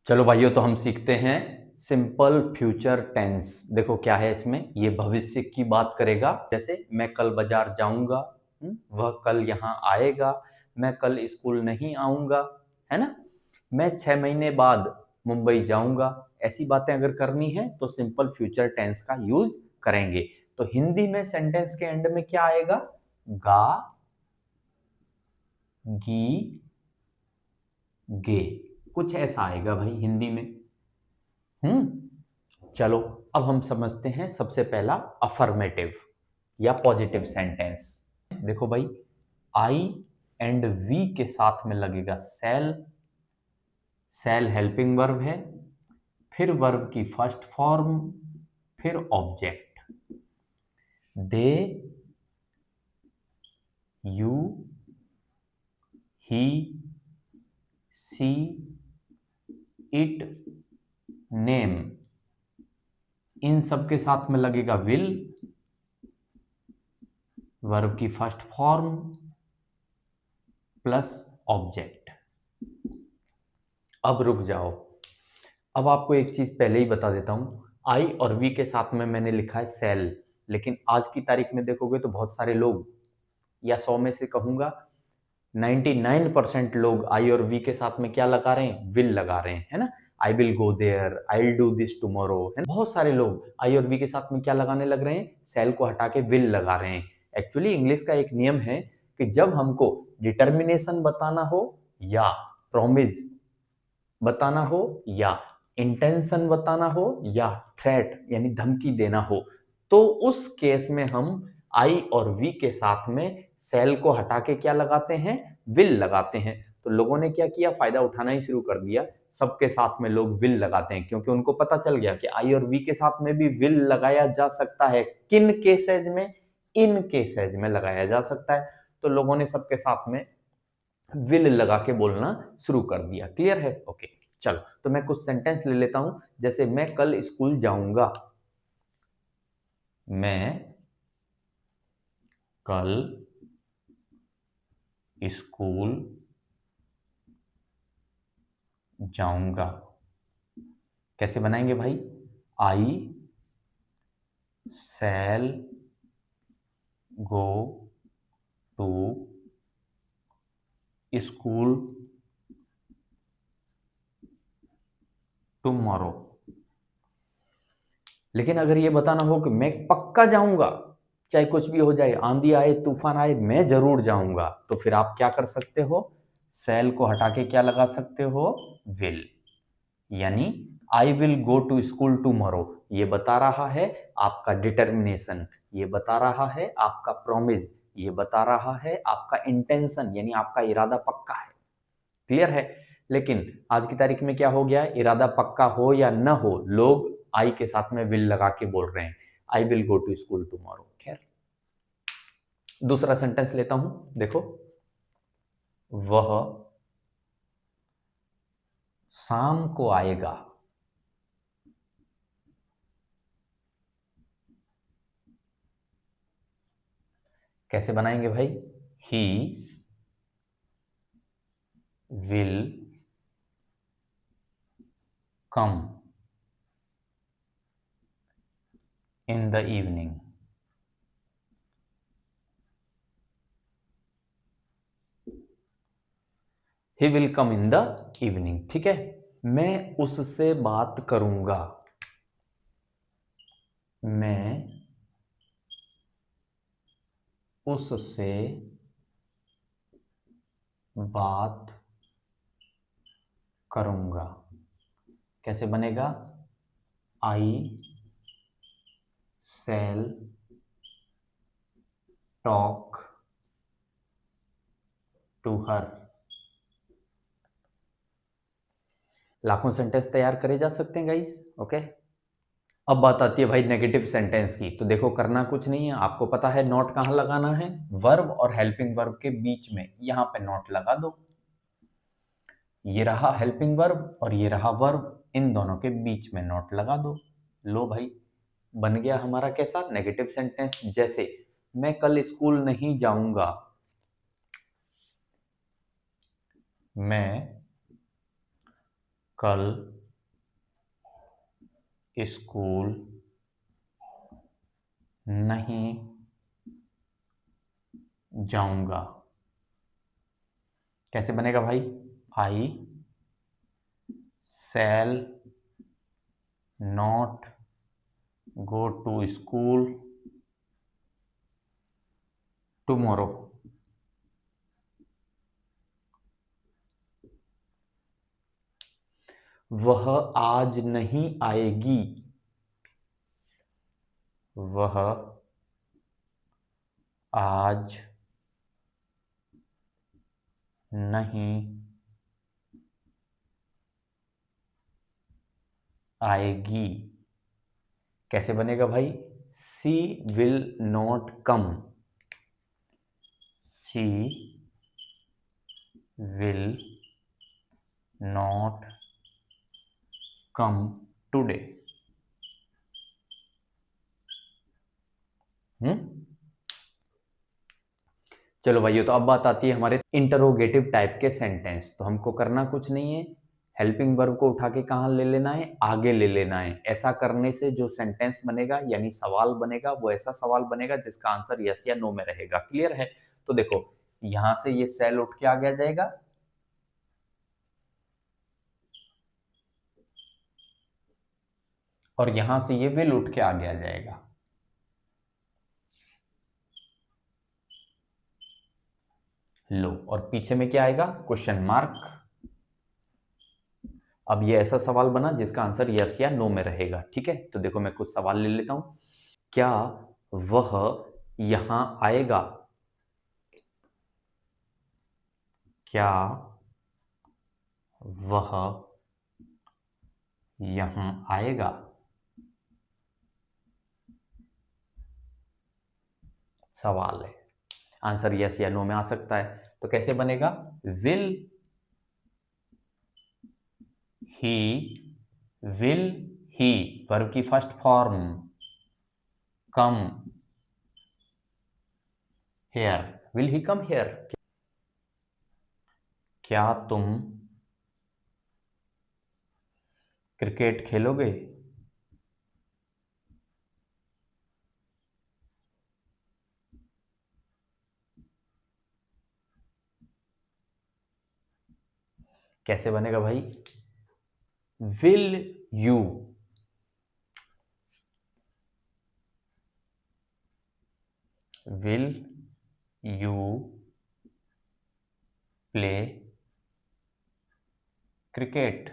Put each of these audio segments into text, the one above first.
चलो भाइयों, तो हम सीखते हैं सिंपल फ्यूचर टेंस। देखो क्या है इसमें, ये भविष्य की बात करेगा। जैसे मैं कल बाजार जाऊंगा, वह कल यहाँ आएगा, मैं कल स्कूल नहीं आऊंगा, है ना। मैं 6 महीने बाद मुंबई जाऊंगा। ऐसी बातें अगर करनी है तो सिंपल फ्यूचर टेंस का यूज करेंगे। तो हिंदी में सेंटेंस के एंड में क्या आएगा? गा, गी, गे, कुछ ऐसा आएगा भाई हिंदी में। चलो, अब हम समझते हैं सबसे पहला अफर्मेटिव या पॉजिटिव सेंटेंस। देखो भाई, आई एंड वी के साथ में लगेगा सेल। सेल हेल्पिंग वर्ब है, फिर वर्ब की फर्स्ट फॉर्म, फिर object. They, you, he, she, it, name, इन सब के साथ में लगेगा विल, वर्ब की फर्स्ट फॉर्म प्लस ऑब्जेक्ट। अब रुक जाओ, अब आपको एक चीज पहले ही बता देता हूं। आई और वी के साथ में मैंने लिखा है सेल, लेकिन आज की तारीख में देखोगे तो बहुत सारे लोग, या 100 में से कहूंगा 99% लोग आई और वी के साथ में क्या लगा रहे हैं? विल लगा रहे हैं, है ना। I will go there, I will do this tomorrow, है ना। बहुत सारे लोग आई और वी के साथ में क्या लगाने लग रहे हैं? सेल को हटा के विल लगा रहे हैं। एक्चुअली इंग्लिश का एक नियम है कि जब हमको डिटर्मिनेशन बताना हो, या प्रॉमिस बताना हो, या इंटेंशन बताना हो, या थ्रेट यानी धमकी देना हो, तो उस केस में हम आई और वी के साथ में सेल को हटा के क्या लगाते हैं? विल लगाते हैं। तो लोगों ने क्या किया? फायदा उठाना ही शुरू कर दिया। सबके साथ में लोग विल लगाते हैं, क्योंकि उनको पता चल गया कि आई और वी के साथ में भी विल लगाया जा सकता है। किन केसेज में? इन केसेज में लगाया जा सकता है। तो लोगों ने सबके साथ में विल लगा के बोलना शुरू कर दिया। क्लियर है? ओके, चलो तो मैं कुछ सेंटेंस ले लेता हूं। जैसे मैं कल स्कूल जाऊंगा। मैं कल स्कूल जाऊंगा। कैसे बनाएंगे भाई? I shell go to school tomorrow. लेकिन अगर ये बताना हो कि मैं पक्का जाऊंगा, चाहे कुछ भी हो जाए, आंधी आए तूफान आए, मैं जरूर जाऊंगा, तो फिर आप क्या कर सकते हो? सेल को हटा के क्या लगा सकते हो? विल। यानी I will go to school tomorrow, ये बता रहा है आपका डिटर्मिनेशन, ये बता रहा है आपका प्रॉमिस, ये बता रहा है आपका इंटेंशन, यानी आपका इरादा पक्का है। क्लियर है? लेकिन आज की तारीख में क्या हो गया? इरादा पक्का हो या न हो, लोग आई के साथ में विल लगा के बोल रहे हैं, I will go to school tomorrow. खैर, दूसरा सेंटेंस लेता हूं। देखो, वह शाम को आएगा। कैसे बनाएंगे भाई? He will come in the evening. He will come in the evening. ठीक है, मैं उससे बात करूंगा। मैं उससे बात करूंगा। कैसे बनेगा? आई शैल टॉक टू हर। लाखों सेंटेंस तैयार करे जा सकते हैं गाइस। ओके, अब बात आती है भाई नेगेटिव सेंटेंस की। तो देखो, करना कुछ नहीं है, आपको पता है नोट कहां लगाना है? वर्ब और हेल्पिंग वर्ब के बीच में, यहां पे नोट लगा दो। ये रहा हेल्पिंग वर्ब और ये रहा वर्ब, इन दोनों के बीच में नोट लगा दो। लो भाई, बन गया हमारा कैसा? Negative sentence. जैसे मैं कल स्कूल नहीं जाऊंगा। मैं कल स्कूल नहीं जाऊंगा। कैसे बनेगा भाई? I shall not go to school tomorrow. वह आज नहीं आएगी। वह आज नहीं आएगी। कैसे बनेगा भाई? She will not come. She will not come today. चलो भाइयों, तो अब बात आती है हमारे इंटरोगेटिव टाइप के सेंटेंस। तो हमको करना कुछ नहीं है, हेल्पिंग वर्ब को उठा के कहाँ ले लेना है? आगे ले लेना है। ऐसा करने से जो सेंटेंस बनेगा यानी सवाल बनेगा, वो ऐसा सवाल बनेगा जिसका आंसर यस या नो में रहेगा। क्लियर है? तो देखो, यहां से ये सेल उठ के आ गया जाएगा, और यहां से ये विल उठ के आ गया जाएगा। लो, और पीछे में क्या आएगा? Question mark. अब ये ऐसा सवाल बना जिसका आंसर यस या नो में रहेगा। ठीक है, तो देखो मैं कुछ सवाल ले लेता हूं। क्या वह यहां आएगा? क्या वह यहां आएगा? सवाल है, आंसर यस या नो में आ सकता है। तो कैसे बनेगा? Will he, will he verb की first form, come here, will he come here. क्या तुम क्रिकेट खेलोगे? कैसे बनेगा भाई? Will you, will you play cricket?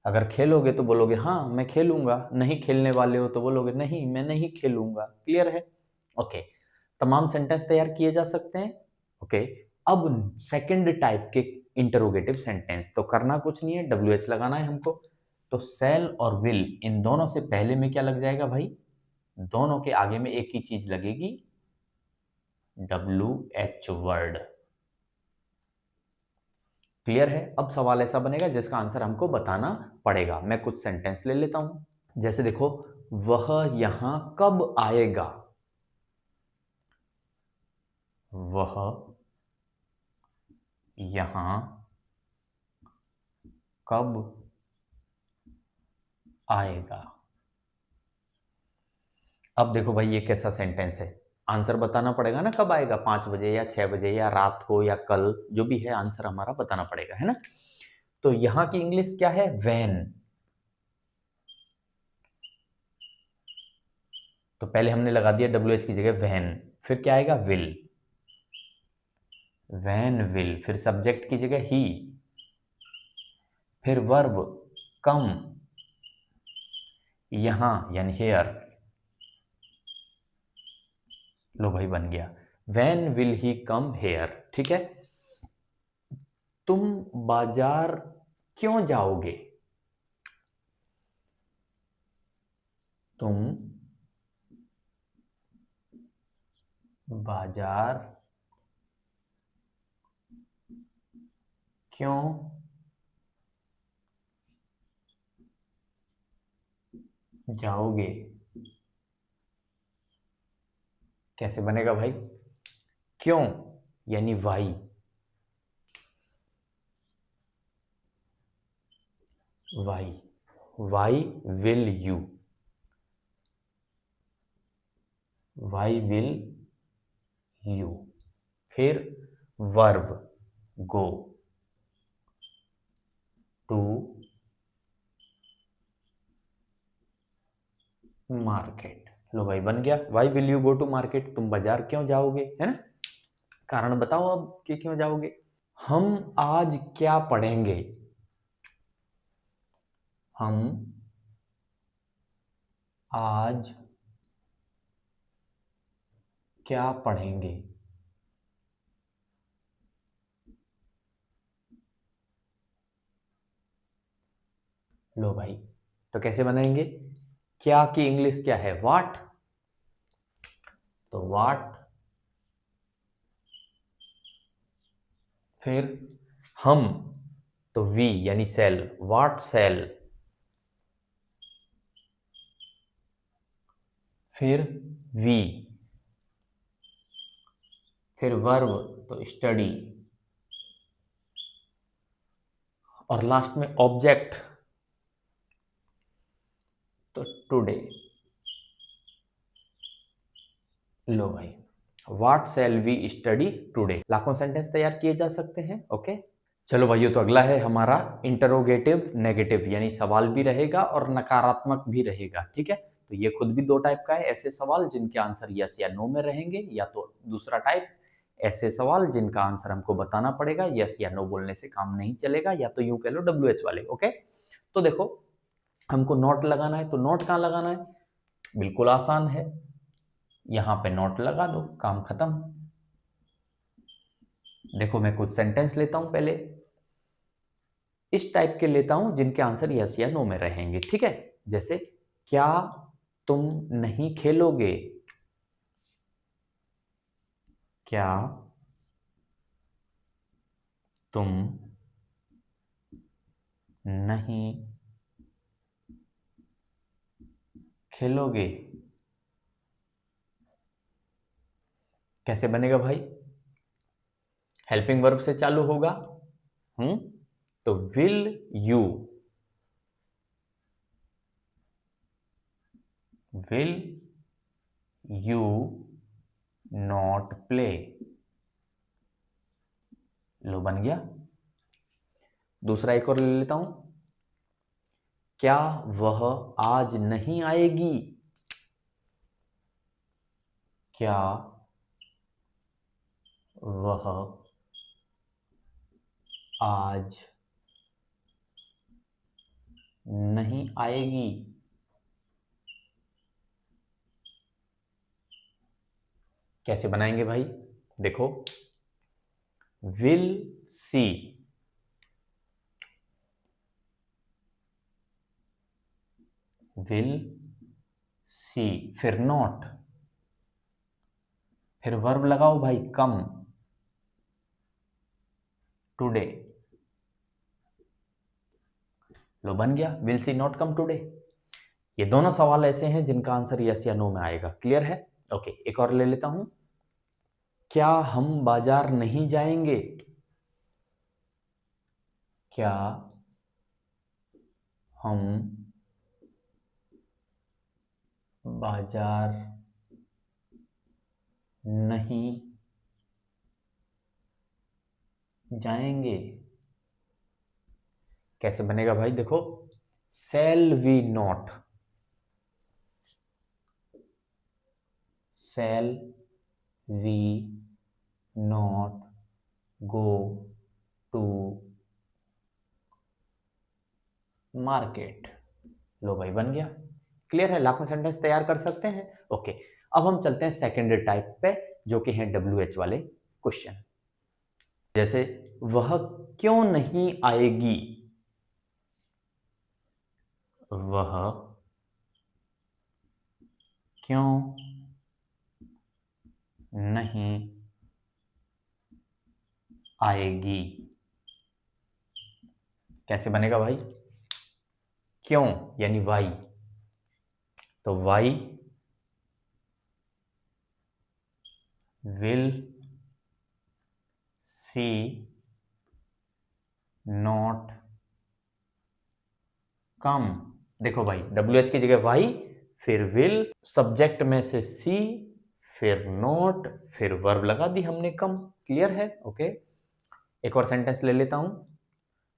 अगर खेलोगे तो बोलोगे हाँ मैं खेलूंगा, नहीं खेलने वाले हो तो बोलोगे नहीं मैं नहीं खेलूंगा। क्लियर है? ओके, तमाम सेंटेंस तैयार किए जा सकते हैं। ओके, अब सेकंड टाइप के इंटरोगेटिव सेंटेंस। तो करना कुछ नहीं है, WH लगाना है हमको। तो सेल और विल, इन दोनों से पहले में क्या लग जाएगा भाई? दोनों के आगे में एक ही चीज लगेगी, WH वर्ड। क्लियर है? अब सवाल ऐसा बनेगा जिसका आंसर हमको बताना पड़ेगा। मैं कुछ सेंटेंस ले लेता हूं। जैसे देखो, वह यहां कब आएगा? वह यहां कब आएगा? अब देखो भाई, ये कैसा सेंटेंस है? आंसर बताना पड़ेगा ना, कब आएगा? 5 बजे या 6 बजे या रात को या कल, जो भी है आंसर हमारा बताना पड़ेगा, है ना? तो यहां की इंग्लिश क्या है? वैन। तो पहले हमने लगा दिया WH की जगह वैन, फिर क्या आएगा? विल। वैन विल, फिर सब्जेक्ट की जगह ही, फिर वर्ब कम, यहां यानी हेयर। लो भाई, बन गया। Van will he come hair. ठीक है, तुम बाजार क्यों जाओगे? तुम बाजार क्यों जाओगे? कैसे बनेगा भाई? क्यों यानी why, why why will you, why will you. फिर वर्ब गो टू मार्केट। लो भाई बन गया, why will you go to market, तुम बाजार क्यों जाओगे, है ना। कारण बताओ अब कि क्यों जाओगे। हम आज क्या पढ़ेंगे, हम आज क्या पढ़ेंगे। लो भाई, तो कैसे बनाएंगे, क्या की इंग्लिश क्या है, व्हाट, तो व्हाट। फिर हम, तो वी यानी सेल, व्हाट सेल। फिर वी, फिर वर्ब तो स्टडी, और लास्ट में ऑब्जेक्ट तो टुडे। लो भाई, what shall we study today, लाखों सेंटेंस तैयार किए जा सकते हैं। ओके, चलो भाइयों, तो अगला है हमारा इंटरोगेटिव नेगेटिव, यानी सवाल भी रहेगा और नकारात्मक भी रहेगा। ठीक है, तो ये खुद भी दो टाइप का है, ऐसे सवाल जिनके आंसर यस या नो में रहेंगे, या तो दूसरा टाइप ऐसे सवाल जिनका आंसर हमको बताना पड़ेगा, यस या नो बोलने से काम नहीं चलेगा, या तो यूं कह लो WH वाले। ओके, तो देखो हमको नोट लगाना है, तो नोट कहाँ लगाना है, बिल्कुल आसान है, यहां पे नोट लगा दो, काम खत्म। देखो मैं कुछ सेंटेंस लेता हूं पहले, इस टाइप के लेता हूं जिनके आंसर यस या नो में रहेंगे। ठीक है, जैसे क्या तुम नहीं खेलोगे, क्या तुम नहीं खेलोगे। कैसे बनेगा भाई, हेल्पिंग वर्ब से चालू होगा। तो will you, will you not play. लो बन गया। दूसरा एक और ले लेता हूं, क्या वह आज नहीं आएगी, क्या वह आज नहीं आएगी। कैसे बनाएंगे भाई, देखो विल सी, विल सी, फिर नॉट, फिर वर्ब लगाओ भाई कम टुडे। लो बन गया, will she not come today. ये दोनों सवाल ऐसे हैं जिनका आंसर यस या नो में आएगा। क्लियर है। ओके, एक और ले लेता हूं, क्या हम बाजार नहीं जाएंगे, क्या हम बाजार नहीं जाएंगे। कैसे बनेगा भाई, देखो shall we not, shall we not go to market. लो भाई बन गया। क्लियर है, लाखों सेंटेंस तैयार कर सकते हैं। ओके, अब हम चलते हैं सेकेंड टाइप पे, जो कि हैं WH वाले क्वेश्चन। जैसे वह क्यों नहीं आएगी, वह क्यों नहीं आएगी। कैसे बनेगा भाई, क्यों यानी वाई, तो why will she not come. देखो भाई, WH की जगह वाई, फिर विल, सब्जेक्ट में से सी, फिर नॉट, फिर वर्ब लगा दी हमने कम। क्लियर है? ओके। एक और सेंटेंस ले लेता हूं,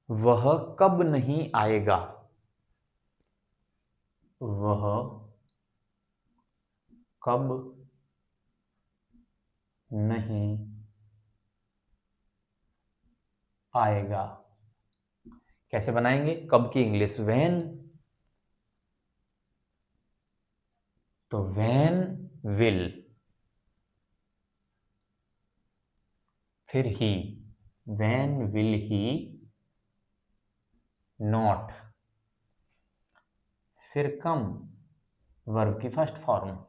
वह कब नहीं आएगा। वह कब नहीं आएगा। कैसे बनाएंगे कब की इंग्लिश? व्हेन। तो व्हेन विल, फिर ही, व्हेन विल ही नॉट, फिर कम, वर्ब की फर्स्ट फॉर्म।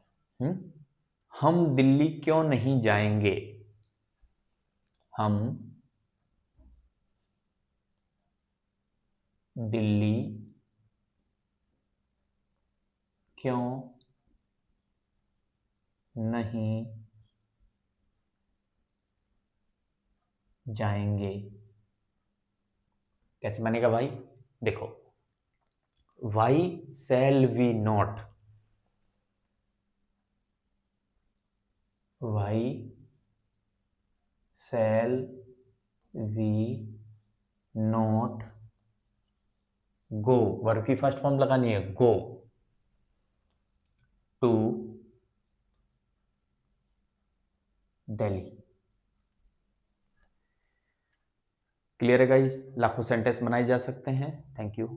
हम दिल्ली क्यों नहीं जाएंगे। हम दिल्ली क्यों नहीं जाएंगे। कैसे बनेगा भाई? देखो, why shall we not, why shall we not go, verb की फर्स्ट फॉर्म लगानी है, गो टू दिल्ली। क्लियर है गाइस? लाखों सेंटेंस बनाए जा सकते हैं। Thank you.